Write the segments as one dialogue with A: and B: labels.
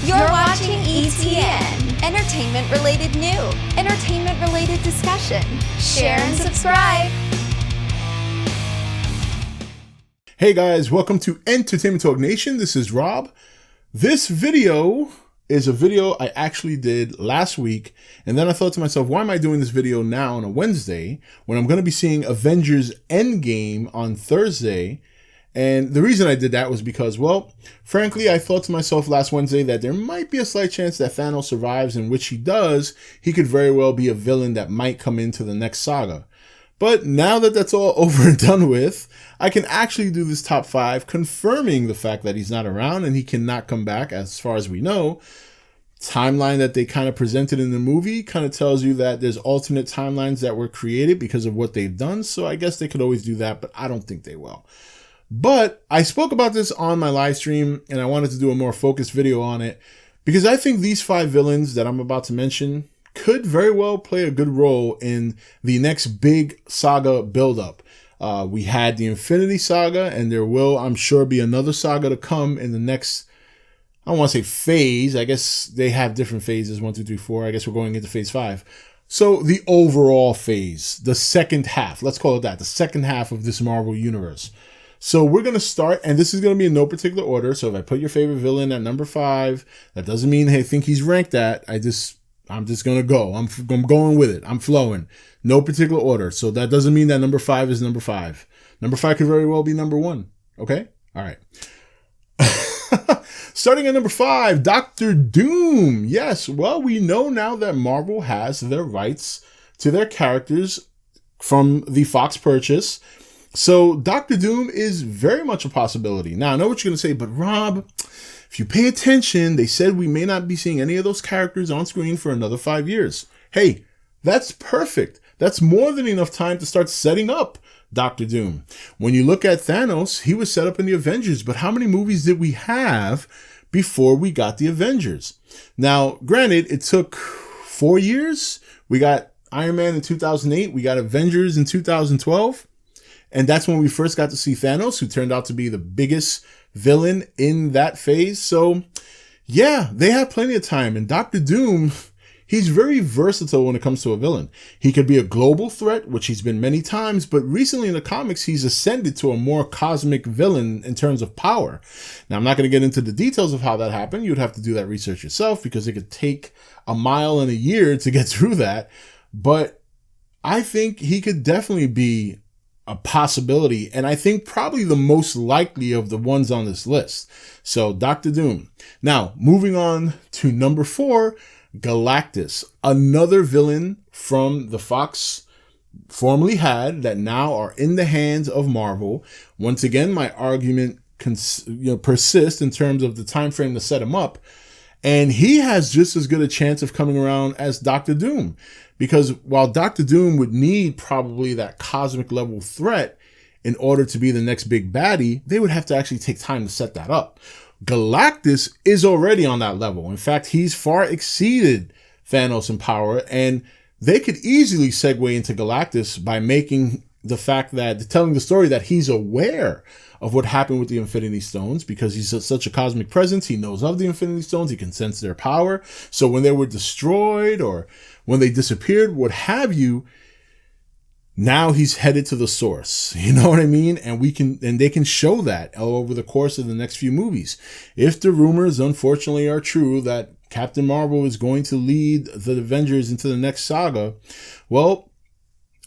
A: You're watching E.T.N. Entertainment-related new, entertainment-related discussion. Share and subscribe.
B: Hey guys, welcome to Entertainment Talk Nation. This is Rob. This video is a video I actually did last week, and then I thought to myself, why am I doing this video now on a Wednesday when I'm going to be seeing Avengers Endgame on Thursday? And the reason I did that was because, well, frankly, I thought to myself last Wednesday that there might be a slight chance that Thanos survives, and which he does, he could very well be a villain that might come into the next saga. But now that that's all over and done with, I can actually do this top 5, confirming the fact that he's not around and he cannot come back as far as we know. Timeline that they kind of presented in the movie kind of tells you that there's alternate timelines that were created because of what they've done. So I guess they could always do that, but I don't think they will. But I spoke about this on my live stream and I wanted to do a more focused video on it because I think these 5 villains that I'm about to mention could very well play a good role in the next big saga buildup. We had the Infinity Saga, and there will, I'm sure, be another saga to come in the next, I don't want to say phase. I guess they have different phases, 1, 2, 3, 4. I guess we're going into phase 5. So the overall phase, the second half, let's call it that, the second half of this Marvel universe. So we're going to start, and this is going to be in no particular order. So if I put your favorite villain at number 5, that doesn't mean, hey, I think he's ranked at. I'm just going to go. I'm going with it. I'm flowing. No particular order. So that doesn't mean that number 5 is number 5. Number 5 could very well be number 1. Okay? All right. Starting at number 5, Dr. Doom. Yes. Well, we know now that Marvel has their rights to their characters from the Fox purchase. So Dr. Doom is very much a possibility. Now, I know what you're going to say, but Rob, if you pay attention, they said we may not be seeing any of those characters on screen for another 5 years. Hey, that's perfect. That's more than enough time to start setting up Dr. Doom. When you look at Thanos, he was set up in the Avengers, but how many movies did we have before we got the Avengers? Now, granted, it took 4 years. We got Iron Man in 2008. We got Avengers in 2012. And that's when we first got to see Thanos, who turned out to be the biggest villain in that phase. So, yeah, they have plenty of time. And Dr. Doom, he's very versatile when it comes to a villain. He could be a global threat, which he's been many times, but recently in the comics, he's ascended to a more cosmic villain in terms of power. Now, I'm not going to get into the details of how that happened. You'd have to do that research yourself because it could take a mile and a year to get through that. But I think he could definitely be a possibility, and I think probably the most likely of the ones on this list. So Dr. Doom. Now, moving on to number 4, Galactus, another villain from the Fox formerly had that now are in the hands of Marvel. Once again, my argument persists in terms of the time frame to set him up, and he has just as good a chance of coming around as Dr. Doom. Because while Dr. Doom would need probably that cosmic level threat in order to be the next big baddie, they would have to actually take time to set that up. Galactus is already on that level. In fact, he's far exceeded Thanos in power, and they could easily segue into Galactus by making the fact that, telling the story that he's aware of what happened with the Infinity Stones because he's such a cosmic presence. He knows of the Infinity Stones. He can sense their power. So when they were destroyed or when they disappeared, what have you, now he's headed to the source. You know what I mean? And they can show that over the course of the next few movies. If the rumors, unfortunately, are true that Captain Marvel is going to lead the Avengers into the next saga, well,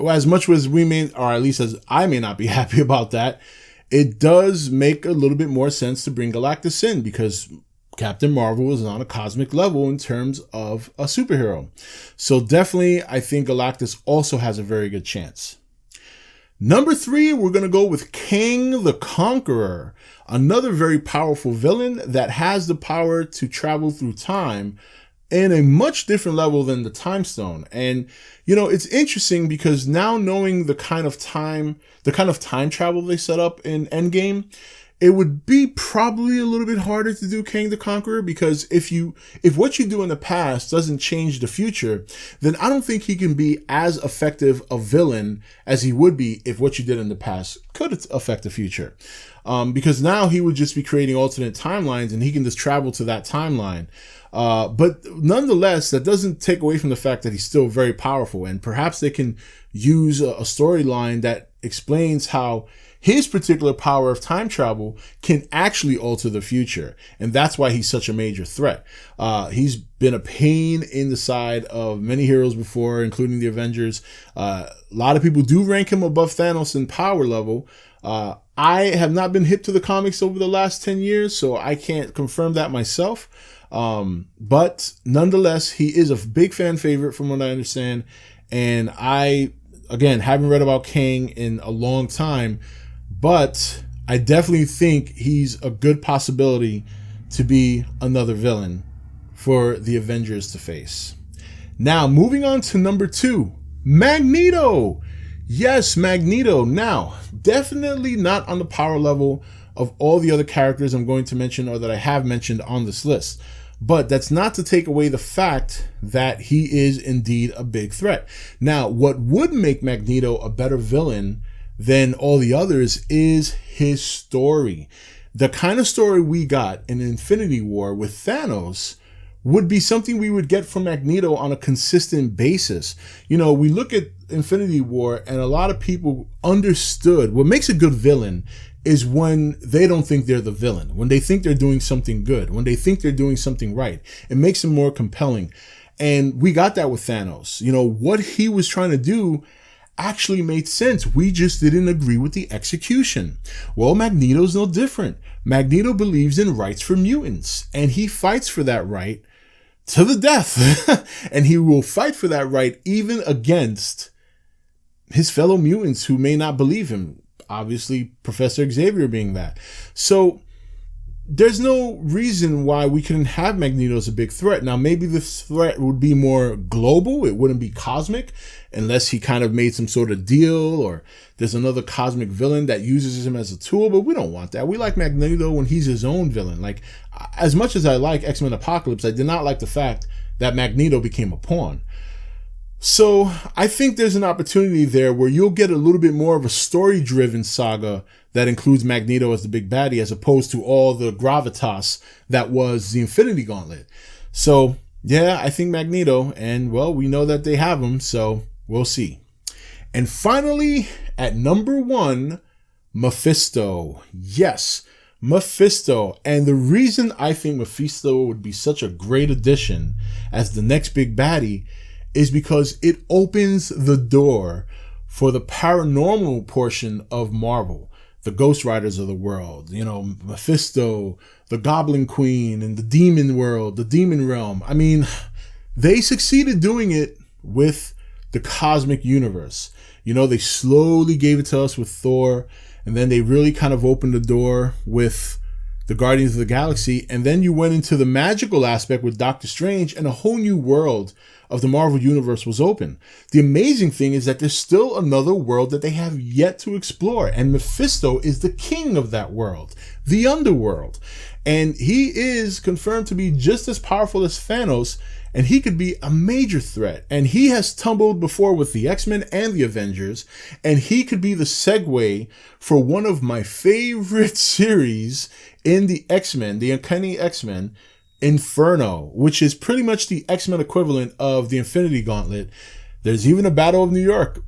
B: as much as we may, or at least as I may not be happy about that, it does make a little bit more sense to bring Galactus in because Captain Marvel is on a cosmic level in terms of a superhero. So definitely, I think Galactus also has a very good chance. Number 3, we're going to go with Kang the Conqueror, another very powerful villain that has the power to travel through time in a much different level than the Time Stone. And, you know, it's interesting because now knowing the kind of time travel they set up in Endgame, it would be probably a little bit harder to do Kang the Conqueror, because if what you do in the past doesn't change the future, then I don't think he can be as effective a villain as he would be if what you did in the past could affect the future. because now he would just be creating alternate timelines and he can just travel to that timeline. But nonetheless, that doesn't take away from the fact that he's still very powerful, and perhaps they can use a storyline that explains how his particular power of time travel can actually alter the future. And that's why he's such a major threat. He's been a pain in the side of many heroes before, including the Avengers. A lot of people do rank him above Thanos in power level. I have not been hip to the comics over the last 10 years, so I can't confirm that myself. But nonetheless, he is a big fan favorite from what I understand. And I, again, haven't read about Kang in a long time, but I definitely think he's a good possibility to be another villain for the Avengers to face. Now, moving on to number 2, Magneto. Yes, Magneto. Now, definitely not on the power level of all the other characters I'm going to mention or that I have mentioned on this list. But that's not to take away the fact that he is indeed a big threat. Now, what would make Magneto a better villain than all the others is his story. The kind of story we got in Infinity War with Thanos would be something we would get from Magneto on a consistent basis. You know, we look at Infinity War and a lot of people understood what makes a good villain is when they don't think they're the villain, when they think they're doing something good, when they think they're doing something right. It makes them more compelling. And we got that with Thanos. You know, what he was trying to do actually made sense. We just didn't agree with the execution. Well, Magneto's no different. Magneto believes in rights for mutants, and he fights for that right to the death. And he will fight for that right even against his fellow mutants who may not believe him. Obviously, Professor Xavier being that. So there's no reason why we couldn't have Magneto as a big threat. Now, maybe the threat would be more global. It wouldn't be cosmic unless he kind of made some sort of deal or there's another cosmic villain that uses him as a tool. But we don't want that. We like Magneto when he's his own villain. Like, as much as I like X-Men Apocalypse, I did not like the fact that Magneto became a pawn. So I think there's an opportunity there where you'll get a little bit more of a story-driven saga that includes Magneto as the big baddie as opposed to all the gravitas that was the Infinity Gauntlet. So yeah, I think Magneto, and well, we know that they have him, so we'll see. And finally, at number 1, Mephisto. Yes, Mephisto. And the reason I think Mephisto would be such a great addition as the next big baddie is because it opens the door for the paranormal portion of Marvel, the Ghost Riders of the world, you know, Mephisto, the Goblin Queen, and the demon world, the demon realm. I mean, they succeeded doing it with the cosmic universe. You know, they slowly gave it to us with Thor, and then they really kind of opened the door with the Guardians of the Galaxy, and then you went into the magical aspect with Doctor Strange, and a whole new world of the Marvel Universe was open. The amazing thing is that there's still another world that they have yet to explore, and Mephisto is the king of that world, the underworld. And he is confirmed to be just as powerful as Thanos, and he could be a major threat. And he has tumbled before with the X-Men and the Avengers, and he could be the segue for one of my favorite series in the X-Men, the Uncanny X-Men, Inferno, which is pretty much the X-Men equivalent of the Infinity Gauntlet. There's even a Battle of New York.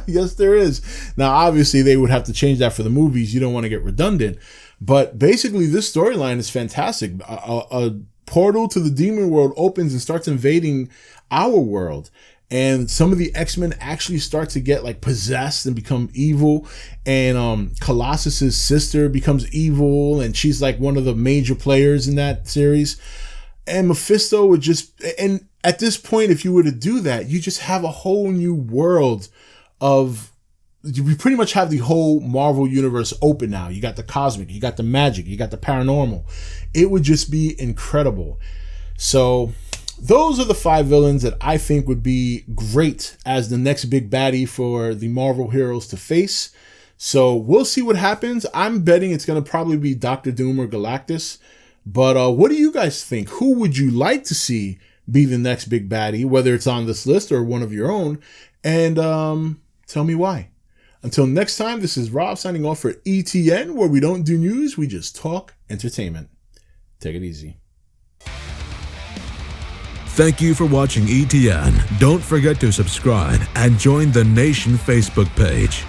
B: Yes, there is. Now, obviously, they would have to change that for the movies. You don't want to get redundant. But basically, this storyline is fantastic. A portal to the demon world opens and starts invading our world. And some of the X-Men actually start to get like possessed and become evil. And Colossus's sister becomes evil, and she's like one of the major players in that series. And Mephisto would just, and at this point, if you were to do that, you just have a whole new world of, you pretty much have the whole Marvel universe open now. You got the cosmic, you got the magic, you got the paranormal. It would just be incredible. So those are the 5 villains that I think would be great as the next big baddie for the Marvel heroes to face. So we'll see what happens. I'm betting it's going to probably be Doctor Doom or Galactus. But what do you guys think? Who would you like to see be the next big baddie, whether it's on this list or one of your own? And tell me why. Until next time, this is Rob signing off for E.T.N, where we don't do news, we just talk entertainment. Take it easy.
C: Thank you for watching E.T.N. Don't forget to subscribe and join the Nation Facebook page.